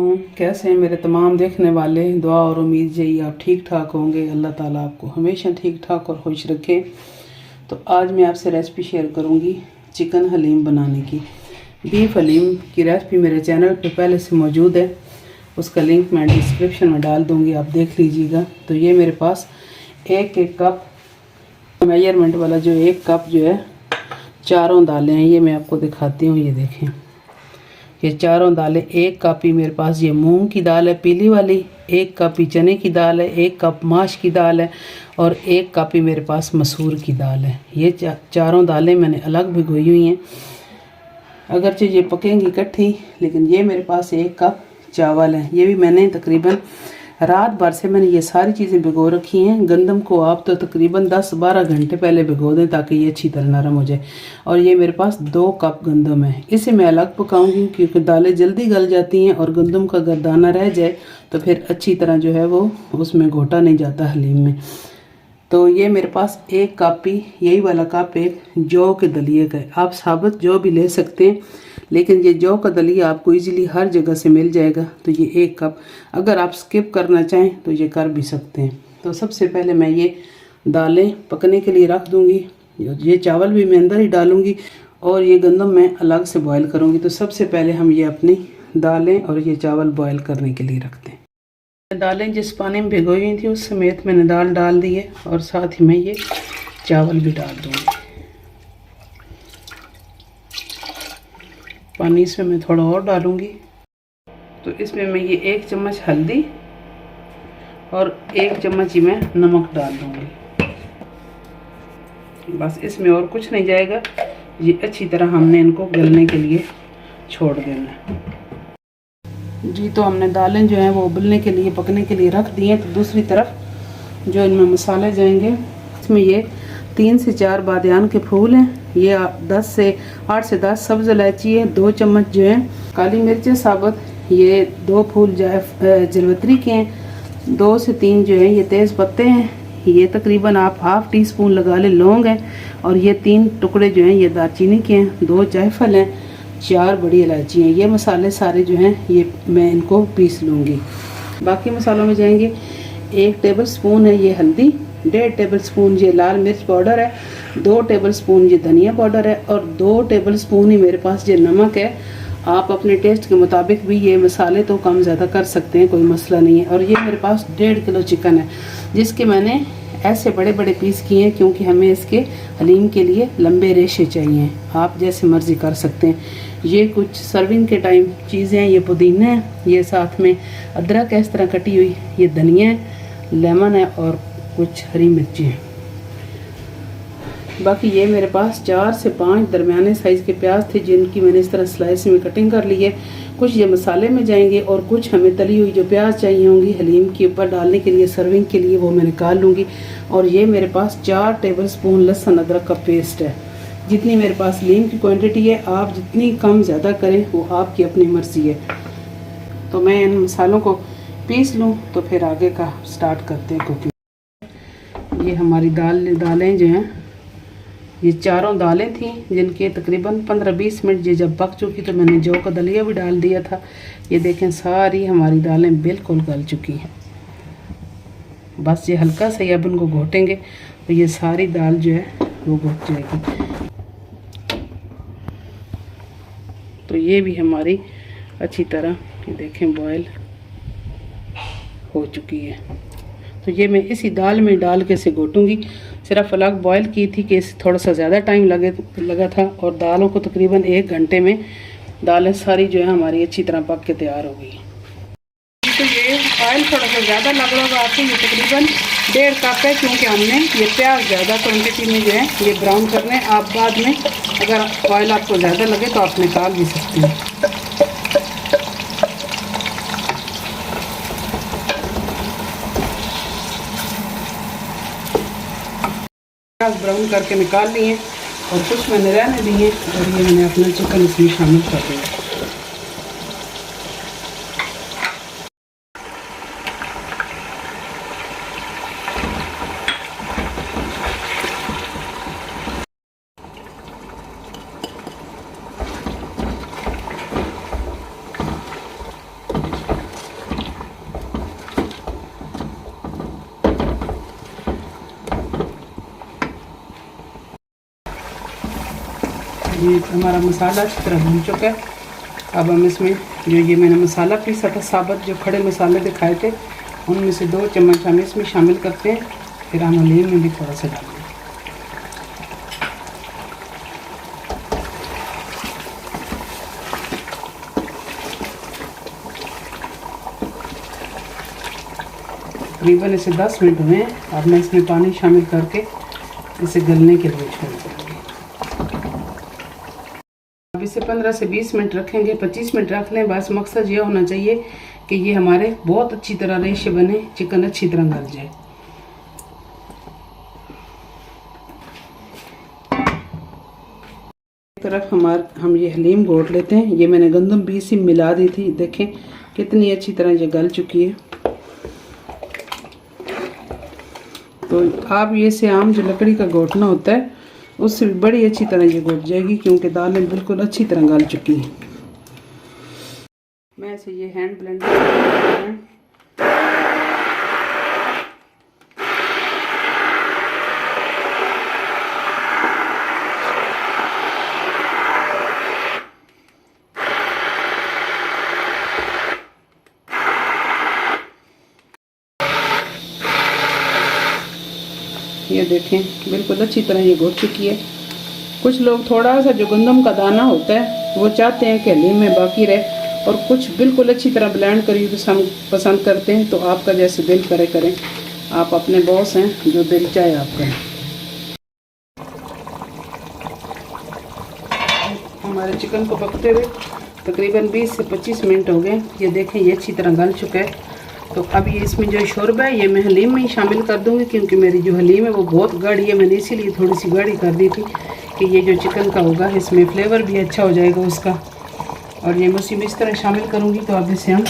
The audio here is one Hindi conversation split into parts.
वालेकुम। कैसे हैं मेरे तमाम देखने वाले। दुआ और उम्मीद यही आप ठीक ठाक होंगे। अल्लाह ताला आपको हमेशा ठीक ठाक और खुश रखे। तो आज मैं आपसे रेसिपी शेयर करूंगी चिकन हलीम बनाने की। बीफ हलीम की रेसिपी मेरे चैनल पे पहले से मौजूद है, उसका लिंक मैं डिस्क्रिप्शन में डाल दूंगी, आप देख लीजिएगा। तो ये मेरे पास एक कप मेजरमेंट वाला जो एक कप जो है चारों दालें हैं, ये मैं आपको दिखाती हूँ। ये देखें, ये चारों दालें। एक कप ही मेरे पास ये मूंग की दाल है पीली वाली, एक कप ही चने की दाल है, एक कप माश की दाल है और एक कप ही मेरे पास मसूर की दाल है। ये चारों दालें मैंने अलग भिगोई हुई हैं, अगरचे ये पकेंगी इकट्ठी, लेकिन ये मेरे पास एक कप चावल है। ये भी मैंने तकरीबन रात भर से मैंने ये सारी चीज़ें भिगो रखी हैं। गंदम को आप तो तकरीबन 10-12 घंटे पहले भिगो दें ताकि ये अच्छी तरह नरम हो जाए। और ये मेरे पास 2 कप गंदम है। इसे मैं अलग पकाऊंगी क्योंकि दालें जल्दी गल जाती हैं और गंदम का अगर दाना रह जाए तो फिर अच्छी तरह जो है वो उसमें घोटा नहीं जाता हलीम में। तो ये मेरे पास एक कप ही, यही वाला कप एक जौ के दलिए का है। आप साबुत जौ भी ले सकते हैं, लेकिन ये जौ का दलिया आपको इजीली हर जगह से मिल जाएगा। तो ये एक कप, अगर आप स्किप करना चाहें तो ये कर भी सकते हैं। तो सबसे पहले मैं ये दालें पकने के लिए रख दूंगी। ये चावल भी मैं अंदर ही डालूंगी और ये गंदम मैं अलग से बॉयल करूंगी। तो सबसे पहले हम ये अपनी दालें और ये चावल बॉयल करने के लिए रखते हैं। दालें जिस पानी में भिगोई हुई थी उस समेत मैंने दाल डाल दी है और साथ ही मैं ये चावल भी डाल दूंगी। पानी इसमें मैं थोड़ा और डालूंगी। तो इसमें मैं ये 1 चम्मच हल्दी और 1 चम्मच ही मैं नमक डाल दूंगी। बस इसमें और कुछ नहीं जाएगा। ये अच्छी तरह हमने इनको गलने के लिए छोड़ देना है जी। तो हमने दालें जो हैं वो उबलने के लिए, पकने के लिए रख दी हैं। तो दूसरी तरफ जो इनमें मसाले जाएंगे, इसमें ये 3 से 4 बादियान के फूल हैं, ये 8 से 10 सब्ज़ इलायची है, 2 चम्मच जो है काली मिर्च साबुत, ये 2 फूल जलवतरी के हैं, 2 से 3 जो है ये तेज़ पत्ते हैं, ये तकरीबन आप ½ टीस्पून लगा ले लौंग है, और ये 3 टुकड़े जो हैं ये दालचीनी के हैं, 2 जायफल हैं, 4 बड़ी इलायची हैं। ये मसाले सारे जो हैं ये मैं इनको पीस लूँगी। बाकी मसालों में जाएंगे 1 टेबल स्पून है ये हल्दी, 1.5 टेबल स्पून ये लाल मिर्च पाउडर है, 2 टेबल स्पून ये धनिया पाउडर है और 2 टेबल स्पून ही मेरे पास ये नमक है। आप अपने टेस्ट के मुताबिक भी ये मसाले तो कम ज़्यादा कर सकते हैं, कोई मसला नहीं है। और ये मेरे पास 1.5 किलो चिकन है, जिसके मैंने ऐसे बड़े बड़े पीस किए हैं क्योंकि हमें इसके हलीम के लिए लंबे रेशे चाहिए। आप जैसे मर्ज़ी कर सकते हैं। ये कुछ सर्विंग के टाइम चीज़ें हैं। ये पुदीना है, ये साथ में अदरक है इस तरह कटी हुई, ये धनिया है, लेमन है और कुछ हरी मिर्ची हैं। बाकी ये मेरे पास 4 से 5 दरमियाने साइज़ के प्याज थे, जिनकी मैंने इस तरह स्लाइस में कटिंग कर ली है। कुछ ये मसाले में जाएंगे और कुछ हमें तली हुई जो प्याज चाहिए होंगी हलीम के ऊपर डालने के लिए, सर्विंग के लिए, वो मैं निकाल लूँगी। और ये मेरे पास 4 टेबल स्पून लहसुन अदरक का पेस्ट है। जितनी मेरे पास हलीम की क्वांटिटी है, आप जितनी कम ज़्यादा करें वो आपकी अपनी मर्ज़ी है। तो मैं इन मसालों को पीस लूँ तो फिर आगे का स्टार्ट करते हैं कुकिंग। ये हमारी दालें जो हैं, ये चारों दालें थी जिनके तकरीबन 15-20 मिनट ये जब पक चुकी तो मैंने जौ का दलिया भी डाल दिया था। ये देखें सारी हमारी दालें बिल्कुल गल चुकी हैं। बस ये हल्का सा अब इनको घोटेंगे तो ये सारी दाल जो है वो घोट जाएगी। तो ये भी हमारी अच्छी तरह ये देखें बॉयल हो चुकी है। तो ये मैं इसी दाल में डाल के इसे घोटूंगी। सिर्फ अलग बॉयल की थी कि इसे थोड़ा सा ज़्यादा टाइम लगा था, और दालों को तकरीबन 1 घंटे में दालें सारी जो है हमारी अच्छी तरह पक के तैयार हो गई। तो ये ऑयल थोड़ा सा ज़्यादा लग रहा होगा आपको, ये तकरीबन 1.5 कप है क्योंकि हमने ये प्याज ज़्यादा क्वान्टिटी में जो है ये ब्राउन करने हैं। आप बाद में अगर ऑयल आपको ज़्यादा लगे तो आप निकाल भी सकते हैं। प्याज ब्राउन करके निकाल लिए और कुछ मैंने रहने दिए और ये मैंने अपना चिकन इसमें शामिल कर दिया। ये हमारा मसाला अच्छी तरह भून चुका है। अब हम इसमें जो ये मैंने मसाला पीसा था, साबुत जो खड़े मसाले दिखाए थे, उनमें से 2 चम्मच हम इसमें शामिल करते हैं। फिर हम हलीम में भी थोड़ा सा डालेंगे। तकरीबन इसे 10 मिनट हुए हैं। अब मैं इसमें पानी शामिल करके इसे गलने के लिए छोड़ दूँगी। अब इसे 15 से 20 मिनट रखेंगे, 25 मिनट रख लें। बस मकसद ये होना चाहिए कि ये हमारे बहुत अच्छी तरह रेशे बने, चिकन अच्छी तरह गल जाए। एक तरफ हम ये हलीम घोट लेते हैं। ये मैंने गंदम बीज से मिला दी थी, देखें कितनी अच्छी तरह ये गल चुकी है। तो आप ये से आम जो लकड़ी का घोटना होता है उससे भी बड़ी अच्छी तरह ये घोट जाएगी, क्योंकि दालें बिल्कुल अच्छी तरह गल चुकी हैं। मैं इसे ये हैंड ब्लेंडर ये देखें बिल्कुल अच्छी तरह ये घुट चुकी है। कुछ लोग थोड़ा सा जो गंदम का दाना होता है वो चाहते हैं कि हलीम में बाकी रहे, और कुछ बिल्कुल अच्छी तरह ब्लेंड करी पसंद करते हैं। तो आपका जैसे दिल करे करें, आप अपने बॉस हैं, जो दिल चाहे आप करें। हमारे चिकन को पकते हुए तकरीबन 20 से 25 मिनट हो गए। ये देखें ये अच्छी तरह गल चुका है। तो अब ये इसमें जो शोरबा है ये मैं हलीम में ही शामिल कर दूंगी, क्योंकि मेरी जो हलीम है वो बहुत गाढ़ी है। मैंने इसीलिए थोड़ी सी गाढ़ी कर दी थी कि ये जो चिकन का होगा इसमें फ्लेवर भी अच्छा हो जाएगा उसका। और ये मैं उसी में इस तरह शामिल करूँगी। तो अब इसे हम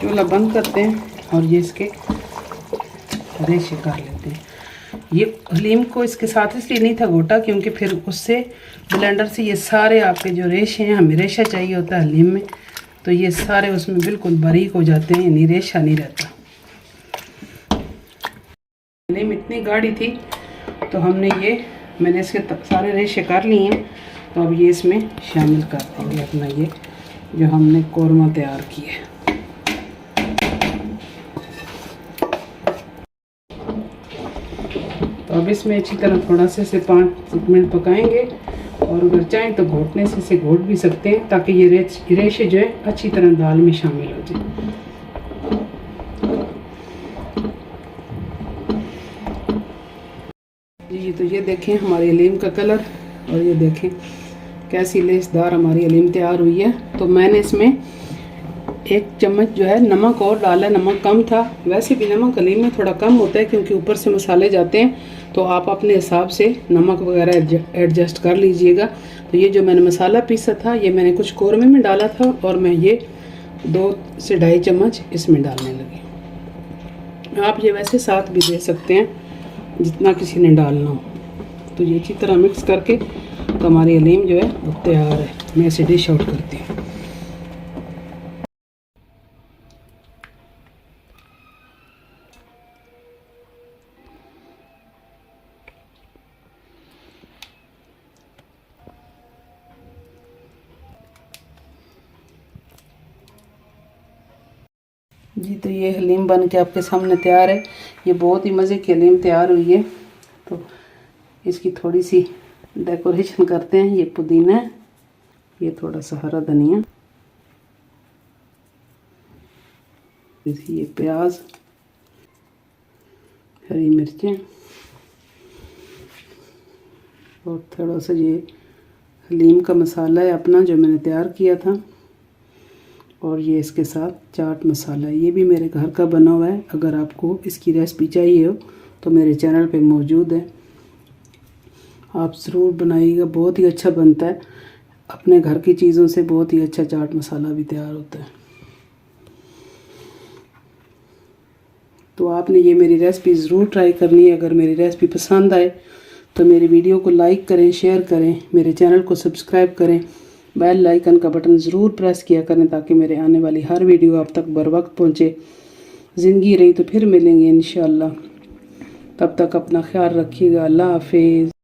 चूल्हा बंद करते हैं और ये इसके रेशे कर लेते हैं। ये हलीम को इसके साथ इसलिए नहीं था घोटा, क्योंकि फिर उससे ब्लेंडर से ये सारे आपके जो रेशे हैं, हमें रेशा चाहिए होता है हलीम में, तो ये सारे उसमें बिल्कुल बारीक हो जाते हैं, यानी रेशा नहीं रहता। हलीम इतनी गाढ़ी थी तो मैंने इसके सारे रेशे कर लिए हैं। तो अब ये इसमें शामिल कर देंगे अपना ये जो हमने कौरमा तैयार किया है। तो अब इसमें अच्छी तरह थोड़ा से 5 मिनट पकाएंगे, और अगर चाहें तो घोटने से इसे घोट भी सकते हैं, ताकि ये रेशे जो है अच्छी तरह दाल में शामिल हो जाए। जी तो ये देखें हमारी हलीम का कलर, और ये देखें कैसी लेसदार हमारी हलीम तैयार हुई है। तो मैंने इसमें 1 चम्मच जो है नमक और डाला, नमक कम था। वैसे भी नमक हलीम में थोड़ा कम होता है, क्योंकि ऊपर से मसाले जाते हैं, तो आप अपने हिसाब से नमक वगैरह एडजस्ट कर लीजिएगा। तो ये जो मैंने मसाला पीसा था ये मैंने कुछ कौरमे में डाला था, और मैं ये 2 से 2.5 चम्मच इसमें डालने लगी। आप ये वैसे साथ भी दे सकते हैं जितना किसी ने डालना हो। तो ये अच्छी तरह मिक्स करके तो हमारी हलीम जो है वो तैयार है। मैं इसे डिश आउट करती हूँ। जी तो ये हलीम बन के आपके सामने तैयार है। ये बहुत ही मज़े की हलीम तैयार हुई है। तो इसकी थोड़ी सी डेकोरेशन करते हैं। ये पुदीना है, ये थोड़ा सा हरा धनिया, ये प्याज, हरी मिर्चें, और थोड़ा सा ये हलीम का मसाला है अपना जो मैंने तैयार किया था, और ये इसके साथ चाट मसाला, ये भी मेरे घर का बना हुआ है। अगर आपको इसकी रेसिपी चाहिए हो तो मेरे चैनल पे मौजूद है, आप ज़रूर बनाइएगा। बहुत ही अच्छा बनता है, अपने घर की चीज़ों से बहुत ही अच्छा चाट मसाला भी तैयार होता है। तो आपने ये मेरी रेसिपी ज़रूर ट्राई करनी है। अगर मेरी रेसिपी पसंद आए तो मेरी वीडियो को लाइक करें, शेयर करें, मेरे चैनल को सब्सक्राइब करें, बेल आइकन का बटन ज़रूर प्रेस किया करें, ताकि मेरे आने वाली हर वीडियो आप तक बर वक्त पहुँचे। ज़िंदगी रही तो फिर मिलेंगे इंशाअल्लाह। तब तक अपना ख्याल रखिएगा। अल्लाह हाफिज़।